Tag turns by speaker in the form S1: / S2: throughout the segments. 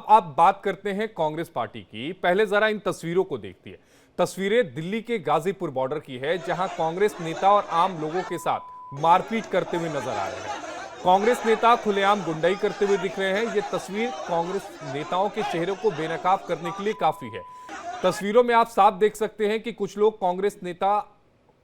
S1: अब आप बात करते हैं कांग्रेस पार्टी की। पहले जरा इन तस्वीरों को देखिए। तस्वीरें दिल्ली के गाजीपुर बॉर्डर की है, जहां कांग्रेस नेता और आम लोगों के साथ मारपीट करते हुए नजर आ रहे हैं। कांग्रेस नेता खुलेआम गुंडाई करते हुए दिख रहे हैं। ये तस्वीर कांग्रेस नेताओं के चेहरे को बेनकाब करने के लिए काफी है। तस्वीरों में आप साफ देख सकते हैं कि कुछ लोग कांग्रेस नेता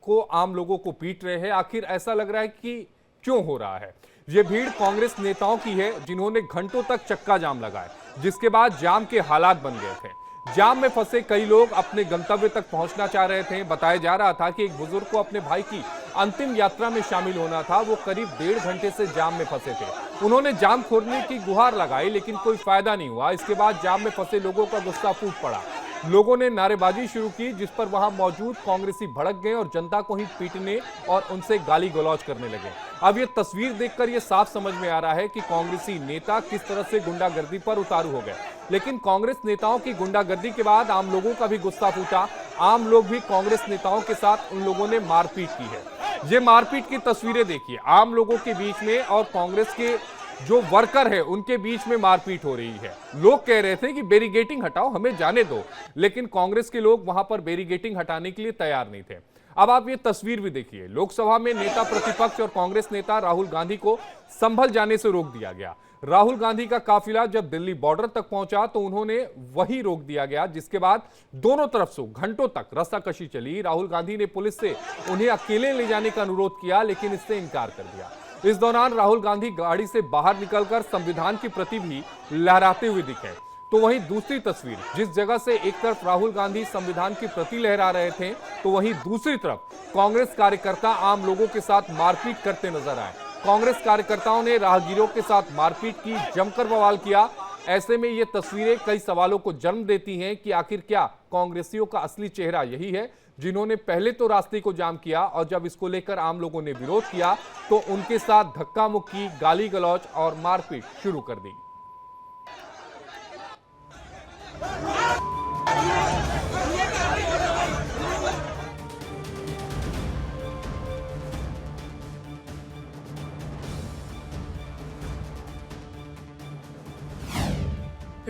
S1: को, आम लोगों को पीट रहे हैं। आखिर ऐसा लग रहा है कि क्यों हो रहा है? ये भीड़ कांग्रेस नेताओं की है, जिन्होंने घंटों तक चक्का जाम लगाए, जिसके बाद जाम के हालात बन गए थे। जाम में फंसे कई लोग अपने गंतव्य तक पहुंचना चाह रहे थे। बताया जा रहा था कि एक बुजुर्ग को अपने भाई की अंतिम यात्रा में शामिल होना था। वो करीब 1.5 घंटे से जाम में फंसे थे। उन्होंने जाम खोलने की गुहार लगाई, लेकिन कोई फायदा नहीं हुआ। इसके बाद जाम में फंसे लोगों का गुस्सा फूट पड़ा। लोगों ने नारेबाजी शुरू की, जिस पर वहां मौजूद कांग्रेसी भड़क गए और जनता को ही पीटने और उनसे गाली गलौज करने लगे। अब ये तस्वीर देखकर ये साफ समझ में आ रहा है कि कांग्रेसी नेता किस तरह से गुंडागर्दी पर उतारू हो गए। लेकिन कांग्रेस नेताओं की गुंडागर्दी के बाद आम लोगों का भी गुस्सा फूटा। आम लोग भी कांग्रेस नेताओं के साथ उन लोगों ने मारपीट की है। ये मारपीट की तस्वीरें देखिए। आम लोगों के बीच में और कांग्रेस के जो वर्कर है उनके बीच में मारपीट हो रही है। लोग कह रहे थे कि बैरिकेडिंग हटाओ, हमें जाने दो, लेकिन कांग्रेस के लोग वहां पर बैरिकेडिंग हटाने के लिए तैयार नहीं थे। अब आप ये तस्वीर भी देखिए। लोकसभा में नेता प्रतिपक्ष और कांग्रेस नेता राहुल गांधी को संभल जाने से रोक दिया गया। राहुल गांधी का काफिला जब दिल्ली बॉर्डर तक पहुंचा तो उन्होंने वही रोक दिया गया, जिसके बाद दोनों तरफ से घंटों तक रस्साकशी चली। राहुल गांधी ने पुलिस से उन्हें अकेले ले जाने का अनुरोध किया, लेकिन इससे इनकार कर दिया। इस दौरान राहुल गांधी गाड़ी से बाहर निकलकर संविधान की प्रति भी लहराते हुए दिखे। तो वहीं दूसरी तस्वीर, जिस जगह से एक तरफ राहुल गांधी संविधान की प्रति लहरा रहे थे, तो वहीं दूसरी तरफ कांग्रेस कार्यकर्ता आम लोगों के साथ मारपीट करते नजर आए। कांग्रेस कार्यकर्ताओं ने राहगीरों के साथ मारपीट की, जमकर बवाल किया। ऐसे में ये तस्वीरें कई सवालों को जन्म देती हैं कि आखिर क्या कांग्रेसियों का असली चेहरा यही है, जिन्होंने पहले तो रास्ते को जाम किया और जब इसको लेकर आम लोगों ने विरोध किया तो उनके साथ धक्का मुक्की, गाली गलौज और मारपीट शुरू कर दी।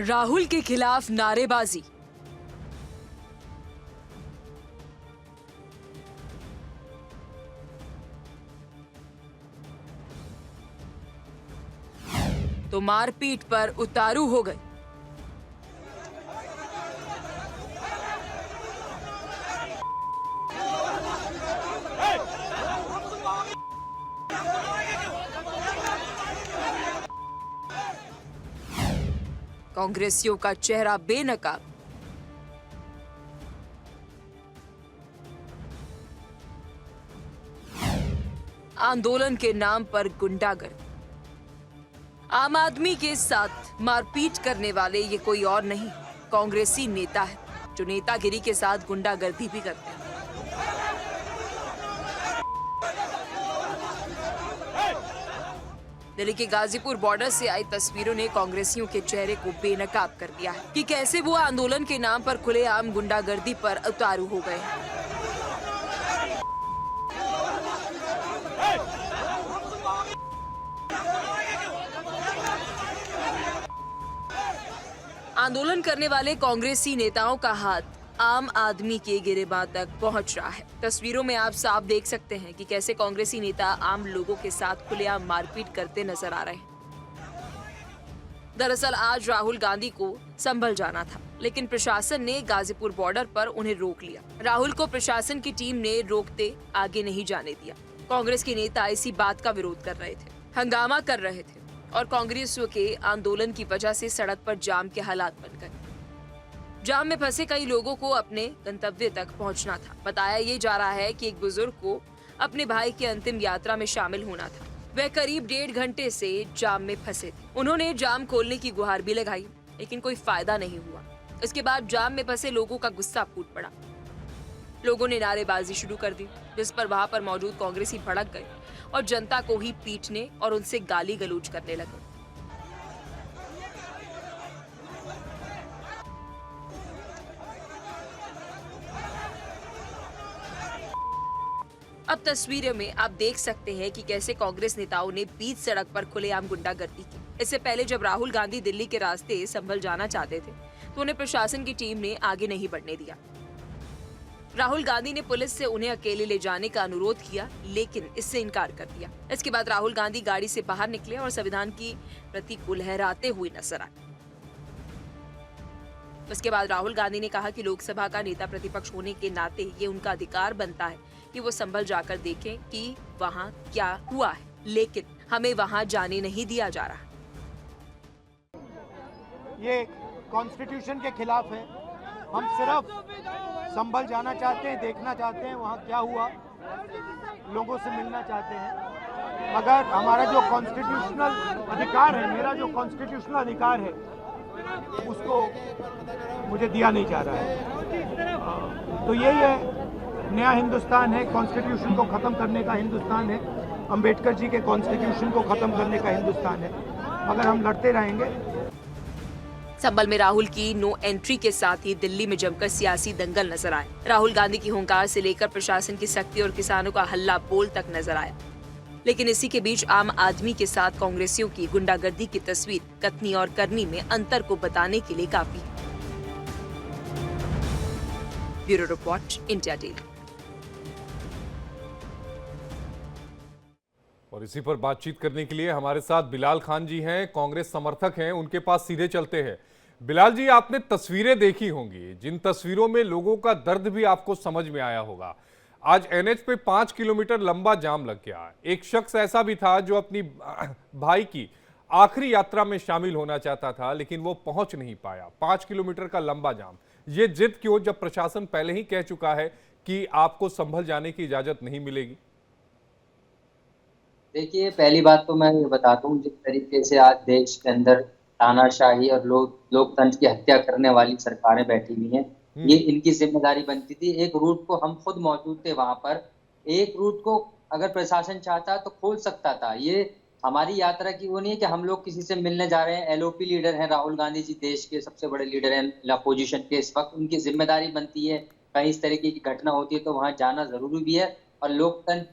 S2: राहुल के खिलाफ नारेबाजी। तो मारपीट पर उतारू हो गए। कांग्रेसियों का चेहरा बेनकाब। आंदोलन के नाम पर गुंडागर्दी। आम आदमी के साथ मारपीट करने वाले ये कोई और नहीं, कांग्रेसी नेता है, जो नेतागिरी के साथ गुंडागर्दी भी करते हैं। दिल्ली के गाजीपुर बॉर्डर से आई तस्वीरों ने कांग्रेसियों के चेहरे को बेनकाब कर दिया है कि कैसे वो आंदोलन के नाम पर खुलेआम गुंडागर्दी पर उतारू हो गए हैं। आंदोलन करने वाले कांग्रेसी नेताओं का हाथ आम आदमी के गिरेबान तक पहुंच रहा है। तस्वीरों में आप साफ देख सकते हैं कि कैसे कांग्रेसी नेता आम लोगों के साथ खुलेआम मारपीट करते नजर आ रहे हैं। दरअसल आज राहुल गांधी को संभल जाना था, लेकिन प्रशासन ने गाजीपुर बॉर्डर पर उन्हें रोक लिया। राहुल को प्रशासन की टीम ने रोकते आगे नहीं जाने दिया। कांग्रेस के नेता इसी बात का विरोध कर रहे थे, हंगामा कर रहे थे और कांग्रेसियों के आंदोलन की वजह से सड़क पर जाम के हालात बन गए। जाम में फंसे कई लोगों को अपने गंतव्य तक पहुंचना था। बताया ये जा रहा है कि एक बुजुर्ग को अपने भाई की अंतिम यात्रा में शामिल होना था। वह करीब 1.5 घंटे से जाम में फंसे थे। उन्होंने जाम खोलने की गुहार भी लगाई, लेकिन कोई फायदा नहीं हुआ। इसके बाद जाम में फंसे लोगों का गुस्सा फूट पड़ा। लोगों ने नारेबाजी शुरू कर दी, जिस पर वहां पर मौजूद कांग्रेसी भड़क गए और जनता को ही पीटने और उनसे गाली गलौज करने लगे। अब तस्वीरों में आप देख सकते हैं कि कैसे कांग्रेस नेताओं ने बीच सड़क पर खुलेआम गुंडागर्दी की। इससे पहले जब राहुल गांधी दिल्ली के रास्ते संभल जाना चाहते थे तो उन्हें प्रशासन की टीम ने आगे नहीं बढ़ने दिया। राहुल गांधी ने पुलिस से उन्हें अकेले ले जाने का अनुरोध किया, लेकिन इससे इनकार कर दिया। इसके बाद राहुल गांधी गाड़ी से बाहर निकले और संविधान की प्रतिकूल लहराते हुए नजर आए। उसके बाद राहुल गांधी ने कहा कि लोकसभा का नेता प्रतिपक्ष होने के नाते ये उनका अधिकार बनता है कि वो संभल जाकर देखें कि वहाँ क्या हुआ है, लेकिन हमें वहाँ जाने नहीं दिया जा रहा।
S3: ये कॉन्स्टिट्यूशन के खिलाफ है। हम सिर्फ संभल जाना चाहते हैं, देखना चाहते हैं वहाँ क्या हुआ, लोगों से मिलना चाहते हैं। मगर हमारा जो कॉन्स्टिट्यूशनल अधिकार है, मेरा जो कॉन्स्टिट्यूशनल अधिकार है, उसको मुझे दिया नहीं जा रहा है। तो यही है, नया हिंदुस्तान है, कॉन्स्टिट्यूशन को ख़त्म करने का हिंदुस्तान है, अंबेडकर जी के कॉन्स्टिट्यूशन को ख़त्म करने का हिंदुस्तान है। मगर हम लड़ते रहेंगे।
S2: संभल में राहुल की नो एंट्री के साथ ही दिल्ली में जमकर सियासी दंगल नजर आए। राहुल गांधी की हुंकार से लेकर प्रशासन की सख्ती और किसानों का हल्ला बोल तक नजर आया। लेकिन इसी के बीच आम आदमी के साथ कांग्रेसियों की गुंडागर्दी की तस्वीर कथनी और करनी में अंतर को बताने के लिए काफी है। Bureau report, India daily.
S1: और इसी पर बातचीत करने के लिए हमारे साथ बिलाल खान जी हैं, कांग्रेस समर्थक हैं, उनके पास सीधे चलते हैं। बिलाल जी, आपने तस्वीरें देखी होंगी, जिन तस्वीरों में लोगों का दर्द भी आपको समझ में आया होगा। आज एनएच पे 5 किलोमीटर लंबा जाम लग गया। एक शख्स ऐसा भी था जो अपनी भाई की आखिरी यात्रा में शामिल होना चाहता था, लेकिन वो पहुंच नहीं पाया। 5 किलोमीटर का लंबा जाम। ये जिद क्यों, जब प्रशासन पहले ही कह चुका है कि आपको संभल जाने की इजाजत नहीं मिलेगी?
S4: देखिए, पहली बात तो मैं ये बताता हूँ, जिस तरीके से आज देश के अंदर तानाशाही और लोकतंत्र की हत्या करने वाली सरकारें बैठी हुई हैं, ये इनकी जिम्मेदारी बनती थी। एक रूट को हम खुद मौजूद थे वहां पर, एक रूट को अगर प्रशासन चाहता तो खोल सकता था। ये हमारी यात्रा की वो नहीं है कि हम लोग किसी से मिलने जा रहे हैं। एलओपी लीडर हैं राहुल गांधी जी, देश के सबसे बड़े लीडर हैं अपोजिशन के इस वक्त, उनकी जिम्मेदारी बनती है। कहीं इस तरीके की घटना होती है तो वहां जाना जरूरी भी है, और लोकतंत्र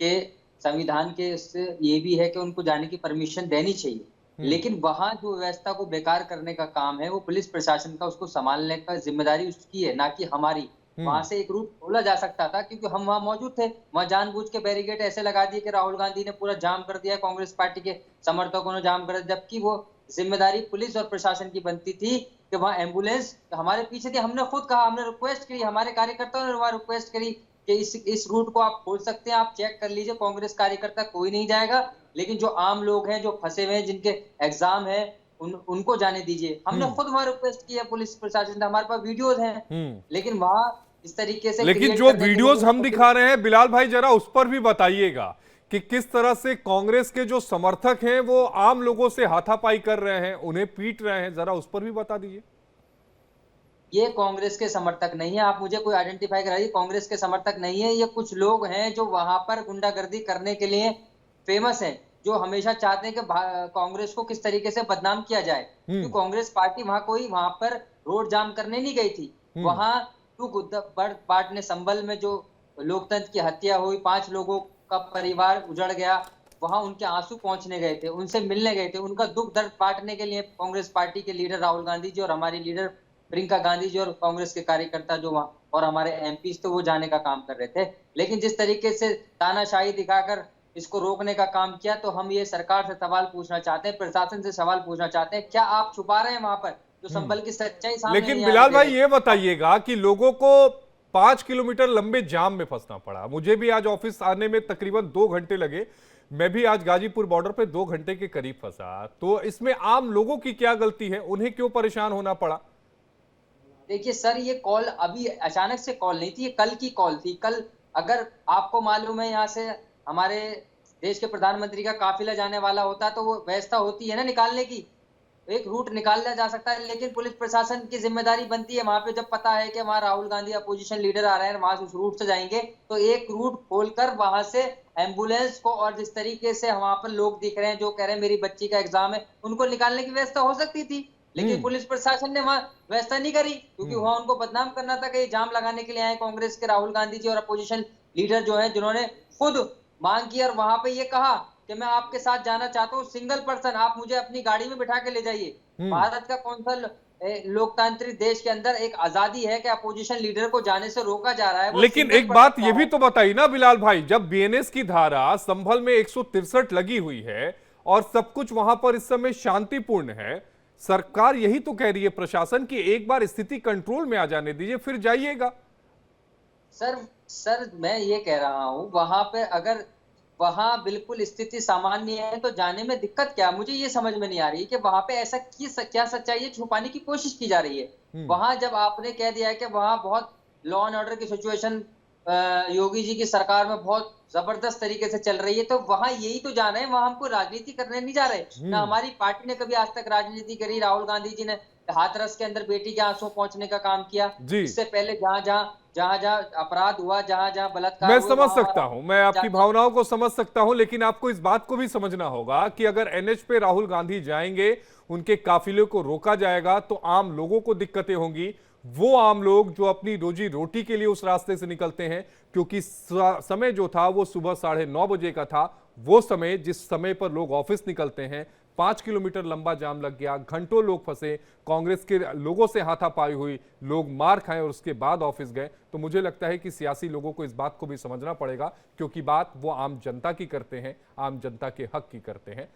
S4: के संविधान के इससे ये भी है कि उनको जाने की परमिशन देनी चाहिए। लेकिन वहां जो व्यवस्था को बेकार करने का काम है वो पुलिस प्रशासन का, उसको संभालने का जिम्मेदारी उसकी है, ना कि हमारी। वहां से एक रूट खोला जा सकता था, क्योंकि हम वहां मौजूद थे। वहां जानबूझ के बैरिकेड ऐसे लगा दिए कि राहुल गांधी ने पूरा जाम कर दिया, कांग्रेस पार्टी के समर्थकों ने जाम कर दिया, जबकि वो जिम्मेदारी पुलिस और प्रशासन की बनती थी कि वहां एम्बुलेंस हमारे पीछे थी। हमने खुद कहा, हमने रिक्वेस्ट करी, हमारे कार्यकर्ताओं ने वहां रिक्वेस्ट करी कि इस रूट को आप खोल सकते हैं, आप चेक कर लीजिए। कांग्रेस कार्यकर्ता कोई नहीं जाएगा, लेकिन जो आम लोग हैं, जो फंसे हुए हैं, जिनके एग्जाम है, उनको जाने दीजिए। हमने खुद वहां रिक्वेस्ट किया पुलिस प्रशासन से, हमारे पास वीडियोज हैं। लेकिन वहां इस तरीके से,
S1: लेकिन जो वीडियोज हम दिखा रहे हैं बिलाल भाई, जरा उस पर भी बताइएगा कि किस तरह से कांग्रेस के जो समर्थक हैं वो आम लोगों से हाथापाई कर रहे हैं, उन्हें पीट रहे हैं, जरा उस पर भी बता दीजिए।
S4: ये कांग्रेस के समर्थक नहीं है, आप मुझे कोई आइडेंटिफाई कराइए। कांग्रेस के समर्थक नहीं है, ये कुछ लोग हैं जो वहां पर गुंडागर्दी करने के लिए फेमस हैं, जो हमेशा चाहते हैं कि कांग्रेस को किस तरीके से बदनाम किया जाए। तो कांग्रेस पार्टी वहां पर रोड जाम करने नहीं गई थी। वहां पार्टी ने संभल में जो लोकतंत्र की हत्या हुई, 5 लोगों का परिवार उजड़ गया, वहां उनके आंसू पहुंचने गए थे, उनसे मिलने गए थे, उनका दुख दर्द बांटने के लिए कांग्रेस पार्टी के लीडर राहुल गांधी जी और हमारी लीडर प्रियंका गांधी जी और कांग्रेस के कार्यकर्ता जो वहां और हमारे एमपी तो वो जाने का काम कर रहे थे। लेकिन जिस तरीके से तानाशाही दिखाकर इसको रोकने का काम किया, तो हम ये सरकार से सवाल पूछना चाहते हैं, प्रशासन से सवाल पूछना चाहते हैं, क्या आप छुपा रहे हैं वहां पर जो संभल की सच्चाई सामने?
S1: लेकिन बिलाल भाई, ये बताइएगा कि लोगों को 5 किलोमीटर लंबे जाम में फंसना पड़ा। मुझे भी आज ऑफिस आने में तकरीबन 2 घंटे लगे। मैं भी आज गाजीपुर बॉर्डर पे 2 घंटे के करीब फंसा। तो इसमें आम लोगों की क्या गलती है? उन्हें क्यों परेशान होना पड़ा?
S4: देखिए सर, ये कॉल अभी अचानक से कॉल नहीं थी, ये कल की कॉल थी। कल, अगर आपको मालूम है, यहाँ से हमारे देश के प्रधानमंत्री का काफिला जाने वाला होता तो वो व्यवस्था होती है ना निकालने की, एक रूट निकाला जा सकता है। लेकिन पुलिस प्रशासन की जिम्मेदारी बनती है, वहां पे जब पता है कि वहां राहुल गांधी अपोजिशन लीडर आ रहे हैं, वहां से उस रूट से जाएंगे, तो एक रूट खोलकर वहां से एम्बुलेंस को, और जिस तरीके से वहां पर लोग दिख रहे हैं जो कह रहे हैं मेरी बच्ची का एग्जाम है, उनको निकालने की व्यवस्था हो सकती थी। लेकिन पुलिस प्रशासन ने वहां व्यवस्था नहीं करी, क्योंकि वहां उनको बदनाम करना था कि ये जाम लगाने के लिए आए कांग्रेस के राहुल गांधी जी और अपोजिशन लीडर जो है, जिन्होंने खुद मांग की और वहां पे ये कहा कि कि मैं आपके साथ जाना चाहता हूँ, सिंगल पर्सन आप मुझे अपनी गाड़ी में बिठा के ले जाइए। भारत का कौन सा लोकतांत्रिक देश के अंदर एक आजादी है कि अपोजिशन लीडर को जाने से रोका जा रहा है?
S1: लेकिन एक बात ये भी तो बताइए ना बिलाल भाई, जब बीएनएस की धारा संभल में 163 लगी हुई है और सब कुछ वहां पर इस समय शांतिपूर्ण है, सरकार यही तो कह रही है प्रशासन की एक बार स्थिति कंट्रोल में आ जाने दीजिए फिर जाइएगा।
S4: सर मैं ये कह रहा हूँ, वहां पे अगर वहां बिल्कुल स्थिति सामान्य है तो जाने में दिक्कत क्या? मुझे ये समझ में नहीं आ रही कि वहां पे ऐसा क्या सच्चाई है छुपाने की कोशिश की जा रही है। वहां जब आपने कह दिया है कि वहां बहुत लॉ एंड ऑर्डर की सिचुएशन योगी जी की सरकार में बहुत जबरदस्त तरीके से चल रही है, तो वहां यही तो जाना है, वहां हमको राजनीति करने नहीं जा रहे। ना हमारी पार्टी ने कभी आज तक राजनीति करी। राहुल गांधी जी ने हाथरस के अंदर बेटी के आंसू पहुंचने का काम किया। इससे पहले जहां अपराध हुआ, जहां बलात्कार,
S1: मैं समझ सकता हूं, मैं आपकी भावनाओं को समझ सकता हूं, लेकिन आपको इस बात को भी समझना होगा कि अगर एनएच पे राहुल गांधी जाएंगे, उनके काफिले को रोका जाएगा तो आम लोगों को दिक्कतें होंगी। वो आम लोग जो अपनी रोजी रोटी के लिए उस रास्ते से निकलते हैं, क्योंकि समय जो था वो सुबह 9:30 बजे का था, वो समय जिस समय पर लोग ऑफिस निकलते हैं, 5 किलोमीटर लंबा जाम लग गया, घंटों लोग फंसे, कांग्रेस के लोगों से हाथापाई हुई, लोग मार खाए और उसके बाद ऑफिस गए। तो मुझे लगता है कि सियासी लोगों को इस बात को भी समझना पड़ेगा, क्योंकि बात वो आम जनता की करते हैं, आम जनता के हक की करते हैं।